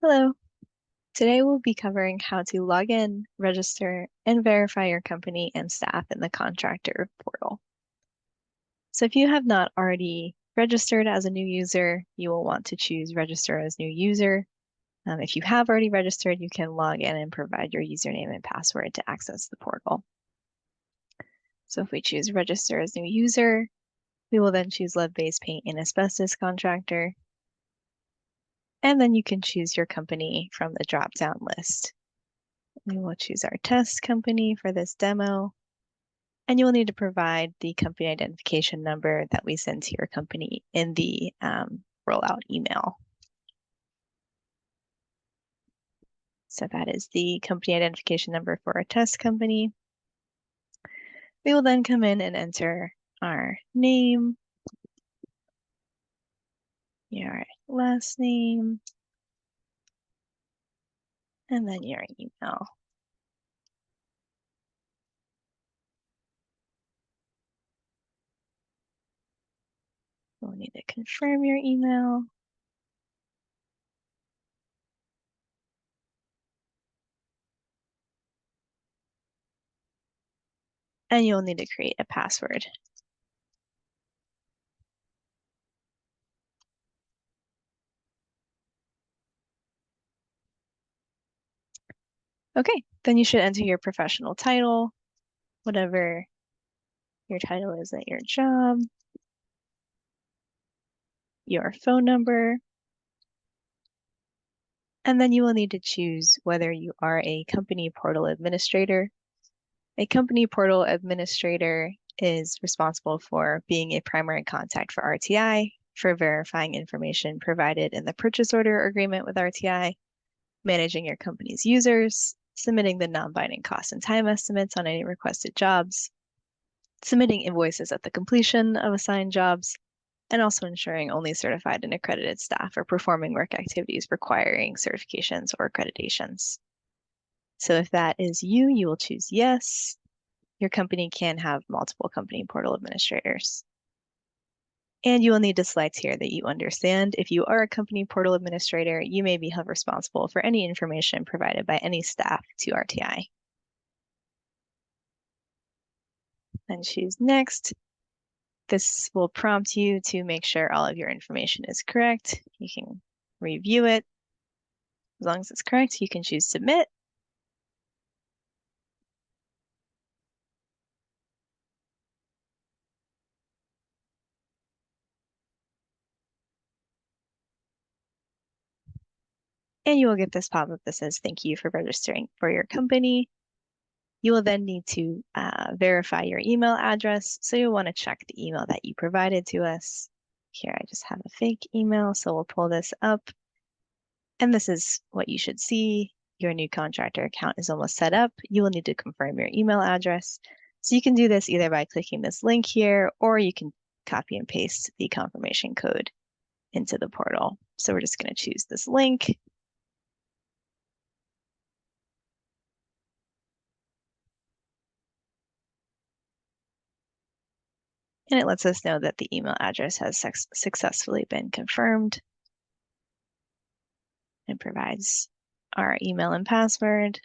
Hello. Today we'll be covering how to log in, register, and verify your company and staff in the Contractor portal. So if you have not already registered as a new user, you will want to choose Register as New User. If you have already registered, you can log in and provide your username and password to access the portal. So if we choose Register as New User, we will then choose Lead-Based Paint and Asbestos Contractor. And then you can choose your company from the drop-down list. We will choose our test company for this demo, and you will need to provide the company identification number that we send to your company in the rollout email. So that is the company identification number for our test company. We will then come in and enter our name, your last name, and then your email. We'll need to confirm your email. And you'll need to create a password. Okay, then you should enter your professional title, whatever your title is at your job, your phone number, and then you will need to choose whether you are a company portal administrator. A company portal administrator is responsible for being a primary contact for RTI, for verifying information provided in the purchase order agreement with RTI, managing your company's users, submitting the non-binding cost and time estimates on any requested jobs, submitting invoices at the completion of assigned jobs, and also ensuring only certified and accredited staff are performing work activities requiring certifications or accreditations. So if that is you, you will choose yes. Your company can have multiple company portal administrators. And you will need to select here that you understand if you are a company portal administrator, you may be held responsible for any information provided by any staff to RTI. Then choose next. This will prompt you to make sure all of your information is correct. You can review it. As long as it's correct, you can choose submit. And you will get this pop-up that says, thank you for registering for your company. You will then need to verify your email address. So you'll want to check the email that you provided to us. Here, I just have a fake email, so we'll pull this up. And this is what you should see. Your new contractor account is almost set up. You will need to confirm your email address. So you can do this either by clicking this link here, or you can copy and paste the confirmation code into the portal. So we're just going to choose this link. And it lets us know that the email address has successfully been confirmed. It provides our email and password.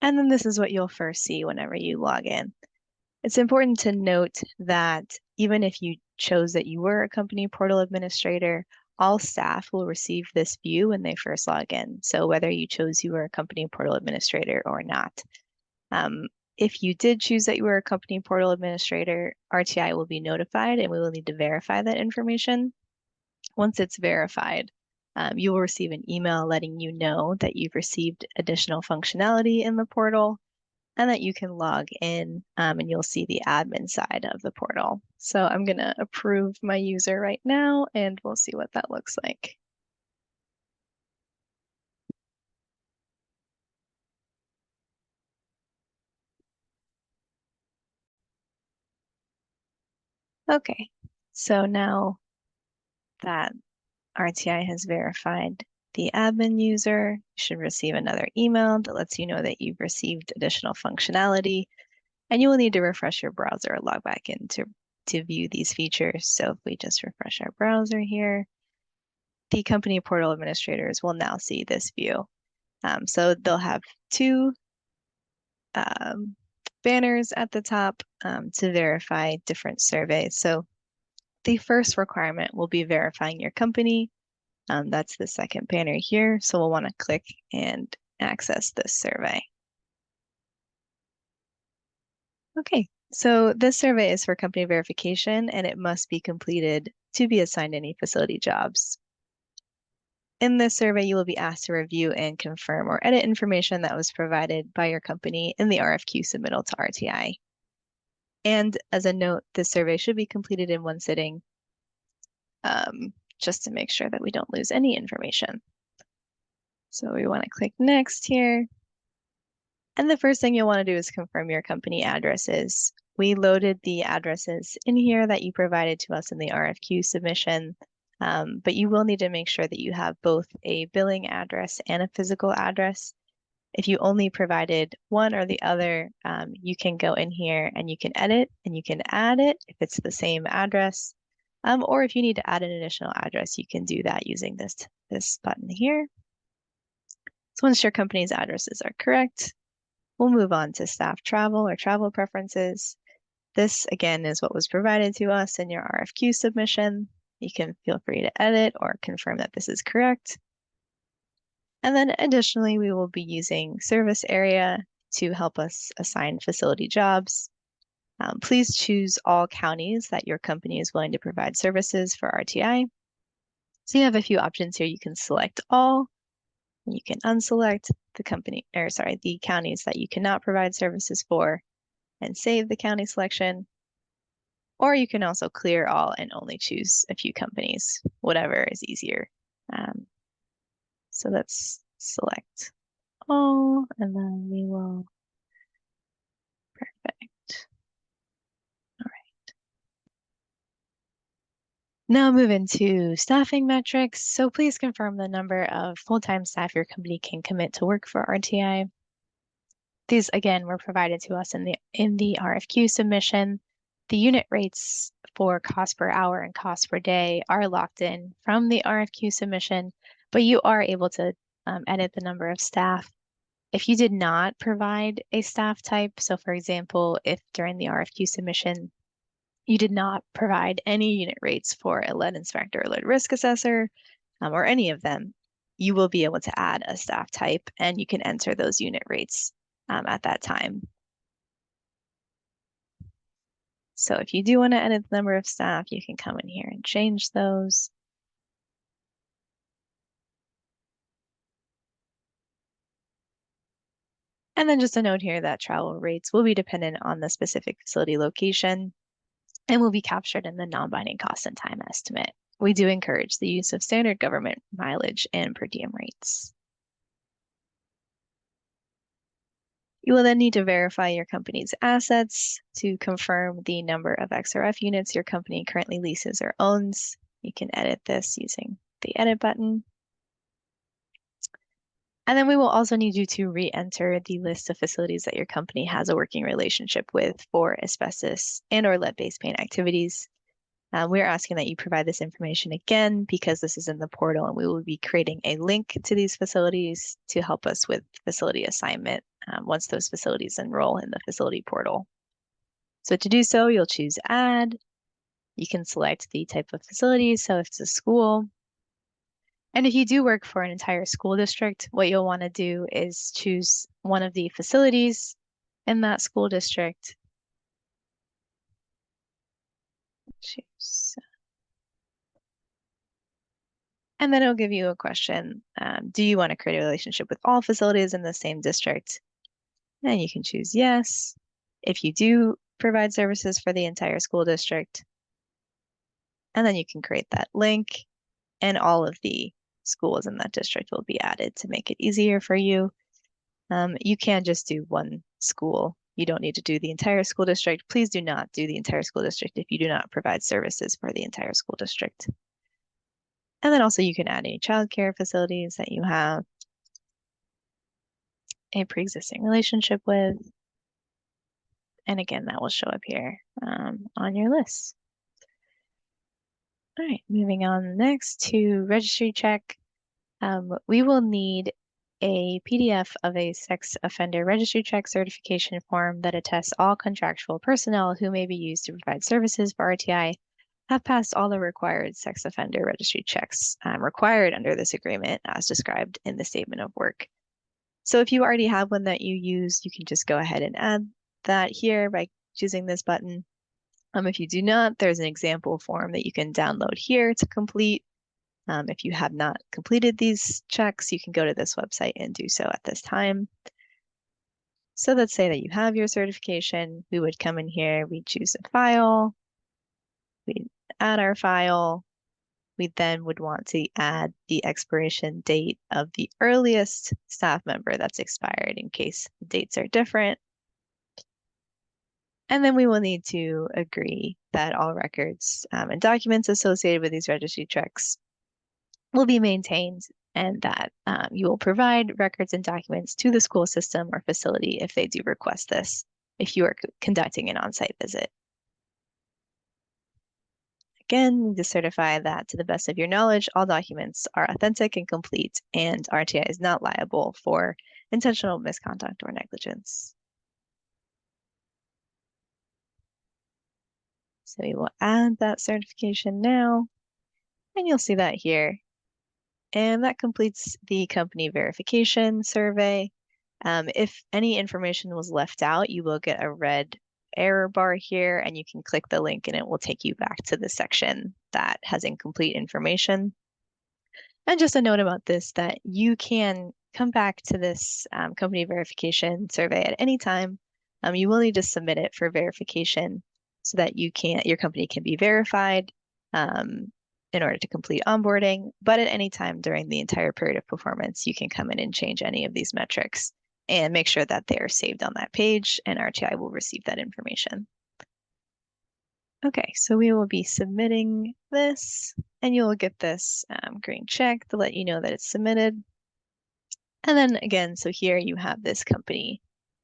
And then this is what you'll first see whenever you log in. It's important to note that even if you chose that you were a company portal administrator, all staff will receive this view when they first log in. So whether you chose you were a company portal administrator or not. If you did choose that you were a company portal administrator, RTI will be notified and we will need to verify that information. Once it's verified, you will receive an email letting you know that you've received additional functionality in the portal and that you can log in and you'll see the admin side of the portal. So I'm going to approve my user right now and we'll see what that looks like. Okay, so now that RTI has verified the admin user, you should receive another email that lets you know that you've received additional functionality, and you will need to refresh your browser or log back in to view these features. So if we just refresh our browser here, the company portal administrators will now see this view. So they'll have two banners at the top to verify different surveys. So the first requirement will be verifying your company. That's the second banner here. So we'll want to click and access this survey. Okay, so this survey is for company verification and it must be completed to be assigned any facility jobs. In this survey, you will be asked to review and confirm or edit information that was provided by your company in the RFQ submittal to RTI. And as a note, this survey should be completed in one sitting, just to make sure that we don't lose any information. So we want to click next here. And the first thing you'll want to do is confirm your company addresses. We loaded the addresses in here that you provided to us in the RFQ submission, but you will need to make sure that you have both a billing address and a physical address. If you only provided one or the other, you can go in here and you can edit and you can add it if it's the same address. Or if you need to add an additional address, you can do that using this button here. So once your company's addresses are correct, we'll move on to staff travel or travel preferences. This, again, is what was provided to us in your RFQ submission. You can feel free to edit or confirm that this is correct. And then additionally, we will be using service area to help us assign facility jobs. Please choose all counties that your company is willing to provide services for RTI. So you have a few options here. You can select all. You can unselect the counties that you cannot provide services for and save the county selection. Or you can also clear all and only choose a few companies, whatever is easier. So let's select all, and then we will, perfect. All right. Now move into staffing metrics. So please confirm the number of full-time staff your company can commit to work for RTI. These, again, were provided to us in the RFQ submission. The unit rates for cost per hour and cost per day are locked in from the RFQ submission, but you are able to edit the number of staff. If you did not provide a staff type, so for example, if during the RFQ submission, you did not provide any unit rates for a lead inspector or lead risk assessor, or any of them, you will be able to add a staff type and you can enter those unit rates at that time. So if you do want to edit the number of staff, you can come in here and change those. And then just a note here that travel rates will be dependent on the specific facility location and will be captured in the non-binding cost and time estimate. We do encourage the use of standard government mileage and per diem rates. You will then need to verify your company's assets to confirm the number of XRF units your company currently leases or owns. You can edit this using the edit button. And then we will also need you to re-enter the list of facilities that your company has a working relationship with for asbestos and or lead-based paint activities. We're asking that you provide this information again because this is in the portal and we will be creating a link to these facilities to help us with facility assignment once those facilities enroll in the facility portal. So to do so, you'll choose Add. You can select the type of facility, so if it's a school. And if you do work for an entire school district, what you'll want to do is choose one of the facilities in that school district. Choose. And then it'll give you a question. Do you want to create a relationship with all facilities in the same district? And you can choose yes. If you do provide services for the entire school district, and then you can create that link and all of the schools in that district will be added to make it easier for you. You can just do one school. You don't need to do the entire school district. Please do not do the entire school district if you do not provide services for the entire school district. And then also you can add any childcare facilities that you have a pre-existing relationship with. And again, that will show up here on your list. All right, moving on next to registry check. We will need a PDF of a sex offender registry check certification form that attests all contractual personnel who may be used to provide services for RTI have passed all the required sex offender registry checks required under this agreement as described in the statement of work. So if you already have one that you use, you can just go ahead and add that here by choosing this button. If you do not, there's an example form that you can download here to complete. If you have not completed these checks, you can go to this website and do so at this time. So let's say that you have your certification. We would come in here, we choose a file, we add our file. We then would want to add the expiration date of the earliest staff member that's expired in case the dates are different. And then we will need to agree that all records and documents associated with these registry checks will be maintained and that you will provide records and documents to the school system or facility if they do request this, if you are conducting an on-site visit. Again, to certify that to the best of your knowledge, all documents are authentic and complete, and RTI is not liable for intentional misconduct or negligence. So we will add that certification now, and you'll see that here. And that completes the company verification survey. If any information was left out, you will get a red error bar here, and you can click the link and it will take you back to the section that has incomplete information. And just a note about this, that you can come back to this company verification survey at any time. You will need to submit it for verification so that your company can be verified in order to complete onboarding. But at any time during the entire period of performance, you can come in and change any of these metrics and make sure that they are saved on that page, and RTI will receive that information. Okay, so we will be submitting this, and you will get this green check to let you know that it's submitted. And then again, so here you have this company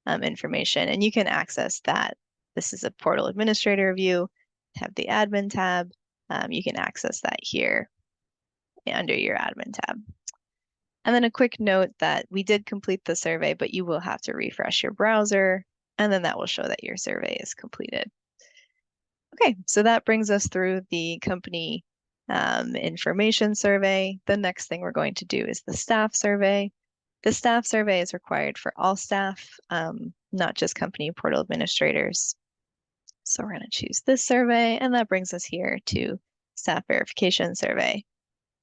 information, and you can access that. This is a portal administrator view. Have the admin tab. You can access that here under your admin tab. And then a quick note that we did complete the survey, but you will have to refresh your browser, and then that will show that your survey is completed. Okay, so that brings us through the company information survey. The next thing we're going to do is the staff survey. The staff survey is required for all staff, not just company portal administrators. So we're going to choose this survey, and that brings us here to staff verification survey.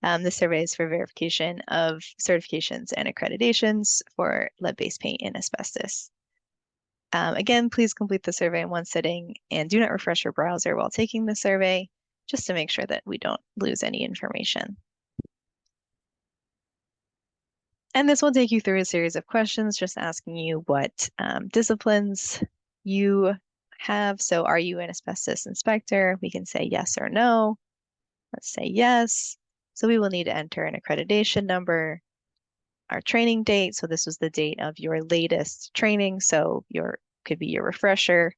The survey is for verification of certifications and accreditations for lead-based paint and asbestos. Again, please complete the survey in one sitting and do not refresh your browser while taking the survey, just to make sure that we don't lose any information. And this will take you through a series of questions, just asking you what disciplines you have. So are you an asbestos inspector? We can say yes or no. Let's say yes. So we will need to enter an accreditation number, our training date. So this was the date of your latest training. So could be your refresher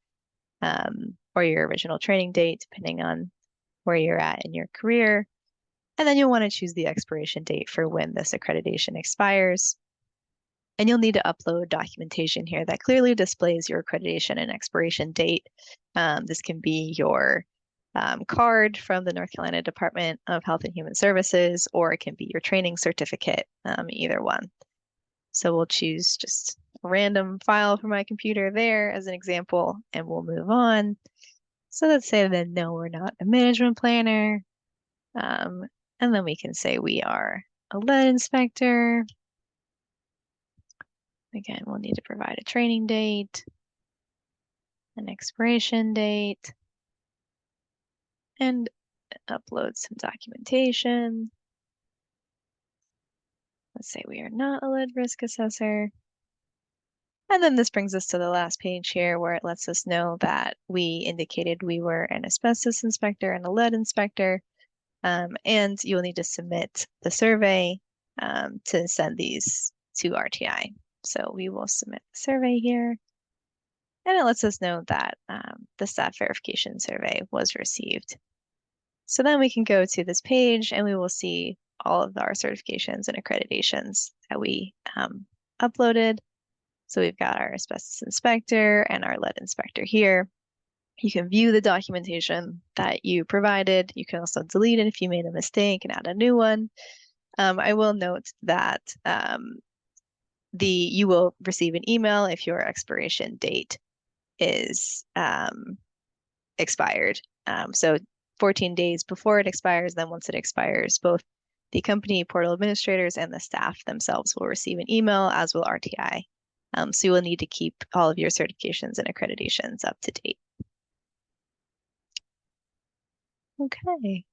or your original training date, depending on where you're at in your career. And then you'll want to choose the expiration date for when this accreditation expires. And you'll need to upload documentation here that clearly displays your accreditation and expiration date. This can be your card from the North Carolina Department of Health and Human Services, or it can be your training certificate, either one. So we'll choose just a random file from my computer there as an example, and we'll move on. So let's say that no, we're not a management planner. And then we can say we are a lead inspector. Again, we'll need to provide a training date, an expiration date, and upload some documentation. Let's say we are not a lead risk assessor. And then this brings us to the last page here where it lets us know that we indicated we were an asbestos inspector and a lead inspector. And you'll need to submit the survey to send these to RTI. So we will submit the survey here. And it lets us know that the staff verification survey was received. So then we can go to this page and we will see all of our certifications and accreditations that we uploaded. So we've got our asbestos inspector and our lead inspector here. You can view the documentation that you provided. You can also delete it if you made a mistake and add a new one. I will note that you will receive an email if your expiration date is expired. So 14 days before it expires, then once it expires, both the company portal administrators and the staff themselves will receive an email, as will RTI. So you will need to keep all of your certifications and accreditations up to date. Okay,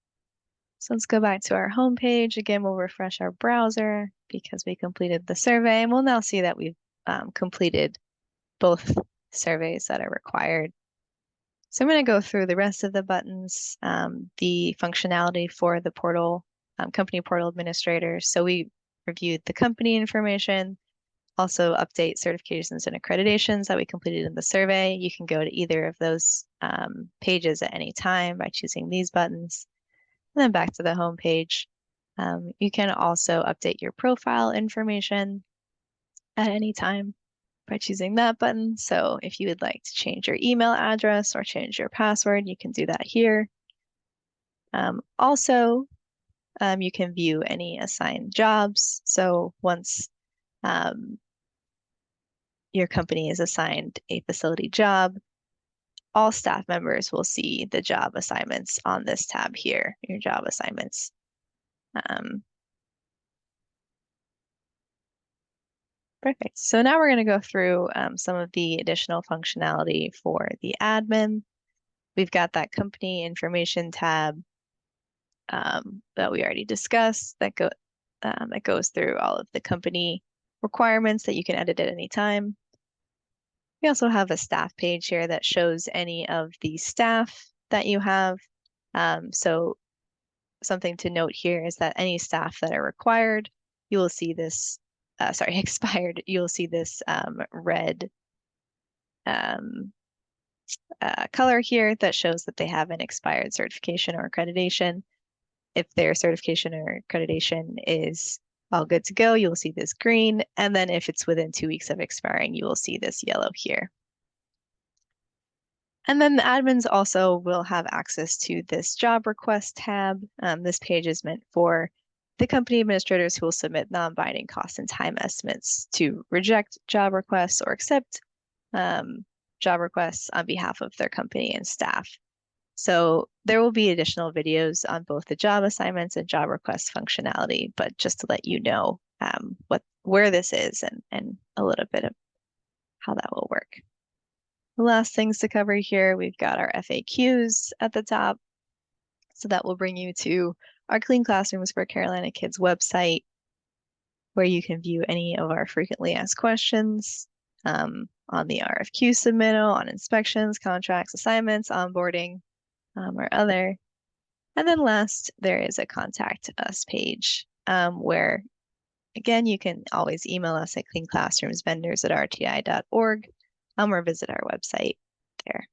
so let's go back to our home page. Again, we'll refresh our browser because we completed the survey, and we'll now see that we've completed both surveys that are required. So I'm going to go through the rest of the buttons, the functionality for the portal, company portal administrator. So we reviewed the company information, also update certifications and accreditations that we completed in the survey. You can go to either of those pages at any time by choosing these buttons. And then back to the home page. You can also update your profile information at any time by choosing that button. So if you would like to change your email address or change your password, you can do that here. Also, you can view any assigned jobs. So once your company is assigned a facility job, all staff members will see the job assignments on this tab here, your job assignments. Perfect. So now we're going to go through some of the additional functionality for the admin. We've got that company information tab that we already discussed that goes through all of the company requirements that you can edit at any time. We also have a staff page here that shows any of the staff that you have. So something to note here is that any staff that are required, you will see this, expired, you'll see this red color here that shows that they have an expired certification or accreditation. If their certification or accreditation is all good to go, you'll see this green. And then if it's within 2 weeks of expiring, you will see this yellow here. And then the admins also will have access to this job request tab. This page is meant for the company administrators who will submit non-binding cost and time estimates to reject job requests or accept job requests on behalf of their company and staff. So there will be additional videos on both the job assignments and job request functionality, but just to let you know where this is and a little bit of how that will work. The last things to cover here, we've got our FAQs at the top. So that will bring you to our Clean Classrooms for Carolina Kids website, where you can view any of our frequently asked questions on the RFQ submittal, on inspections, contracts, assignments, onboarding, or other. And then last, there is a contact us page where, again, you can always email us at cleanclassroomsvendors@rti.org or visit our website there.